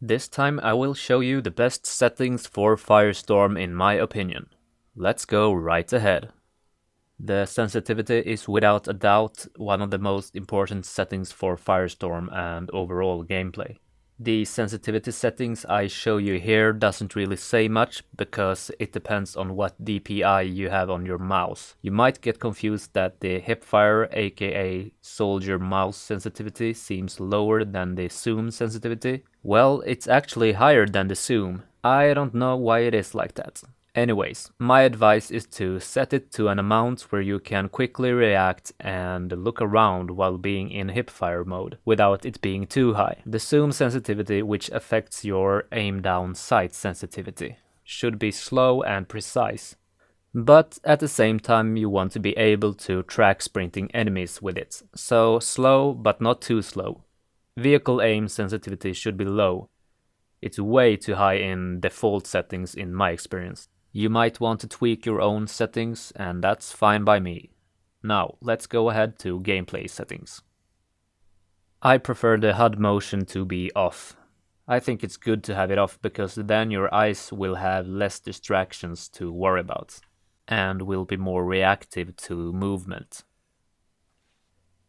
This time I will show you the best settings for Firestorm in my opinion. Let's go right ahead. The sensitivity is without a doubt one of the most important settings for Firestorm and overall gameplay. The sensitivity settings I show you here doesn't really say much because it depends on what DPI you have on your mouse. You might get confused that the hipfire aka soldier mouse sensitivity seems lower than the zoom sensitivity. Well, it's actually higher than the zoom. I don't know why it is like that. Anyways, my advice is to set it to an amount where you can quickly react and look around while being in hipfire mode, without it being too high. The zoom sensitivity, which affects your aim down sight sensitivity, should be slow and precise. But at the same time you want to be able to track sprinting enemies with it, so slow but not too slow. Vehicle aim sensitivity should be low. It's way too high in default settings in my experience. You might want to tweak your own settings, and that's fine by me. Now, let's go ahead to gameplay settings. I prefer the HUD motion to be off. I think it's good to have it off because then your eyes will have less distractions to worry about, and will be more reactive to movement.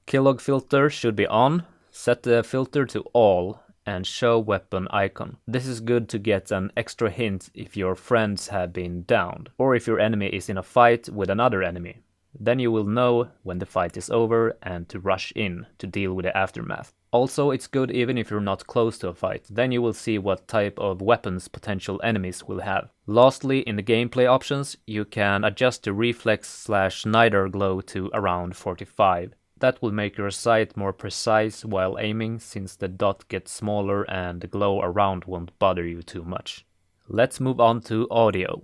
Killlog filter should be on. Set the filter to all and show weapon icon. This is good to get an extra hint if your friends have been downed, or if your enemy is in a fight with another enemy. Then you will know when the fight is over and to rush in to deal with the aftermath. Also, it's good even if you're not close to a fight, then you will see what type of weapons potential enemies will have. Lastly, in the gameplay options, you can adjust the reflex/niter glow to around 45. That will make your sight more precise while aiming, since the dot gets smaller and the glow around won't bother you too much. Let's move on to audio.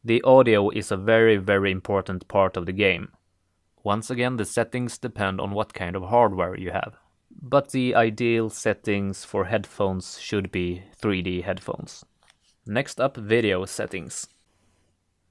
The audio is a very important part of the game. Once again, the settings depend on what kind of hardware you have. But the ideal settings for headphones should be 3D headphones. Next up, video settings.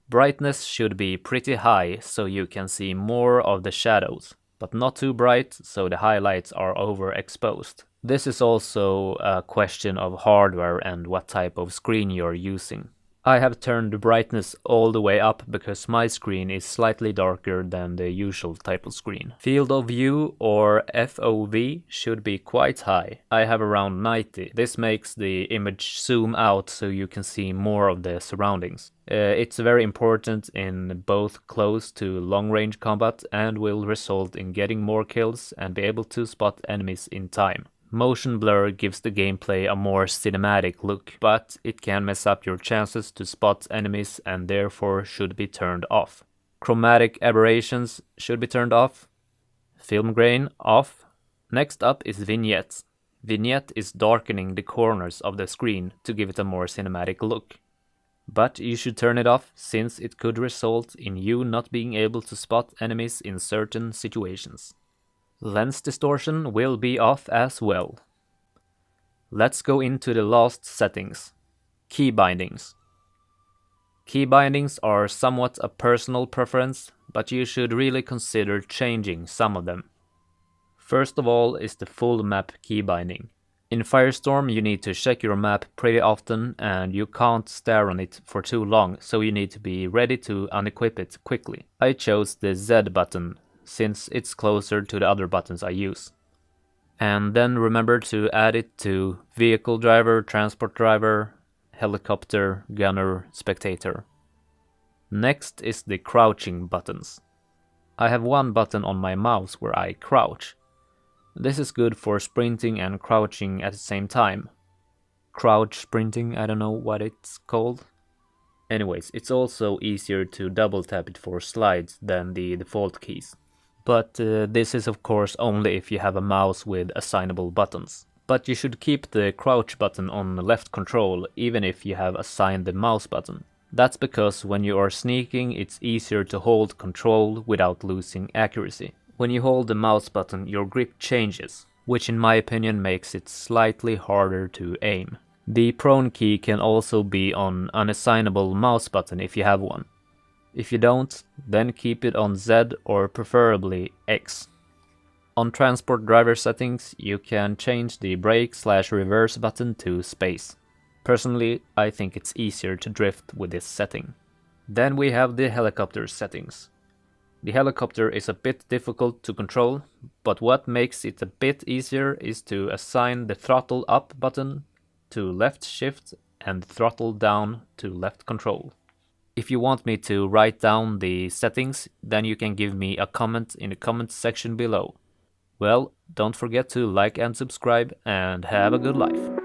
Brightness should be pretty high so you can see more of the shadows, but not too bright so the highlights are overexposed. This is also a question of hardware and what type of screen you're using. I have turned the brightness all the way up because my screen is slightly darker than the usual type of screen. Field of view, or FOV, should be quite high. I have around 90. This makes the image zoom out so you can see more of the surroundings. It's very important in both close to long range combat and will result in getting more kills and be able to spot enemies in time. Motion blur gives the gameplay a more cinematic look, but it can mess up your chances to spot enemies and therefore should be turned off. Chromatic aberrations should be turned off. Film grain off. Next up is vignette. Vignette is darkening the corners of the screen to give it a more cinematic look. But you should turn it off since it could result in you not being able to spot enemies in certain situations. Lens distortion will be off as well. Let's go into the last settings. Key bindings. Key bindings are somewhat a personal preference, but you should really consider changing some of them. First of all is the full map key binding. In Firestorm you need to check your map pretty often and you can't stare on it for too long, so you need to be ready to unequip it quickly. I chose the Z button since it's closer to the other buttons I use. And then remember to add it to vehicle driver, transport driver, helicopter, gunner, spectator. Next is the crouching buttons. I have one button on my mouse where I crouch. This is good for sprinting and crouching at the same time. Crouch sprinting, I don't know what it's called. Anyways, it's also easier to double tap it for slides than the default keys. But this is of course only if you have a mouse with assignable buttons. But you should keep the crouch button on left control even if you have assigned the mouse button. That's because when you are sneaking it's easier to hold control without losing accuracy. When you hold the mouse button your grip changes, which in my opinion makes it slightly harder to aim. The prone key can also be on an assignable mouse button if you have one. If you don't, then keep it on Z or preferably X. On transport driver settings, you can change the brake/reverse button to space. Personally, I think it's easier to drift with this setting. Then we have the helicopter settings. The helicopter is a bit difficult to control, but what makes it a bit easier is to assign the throttle up button to left shift and throttle down to left control. If you want me to write down the settings, then you can give me a comment in the comments section below. Well, don't forget to like and subscribe, and have a good life.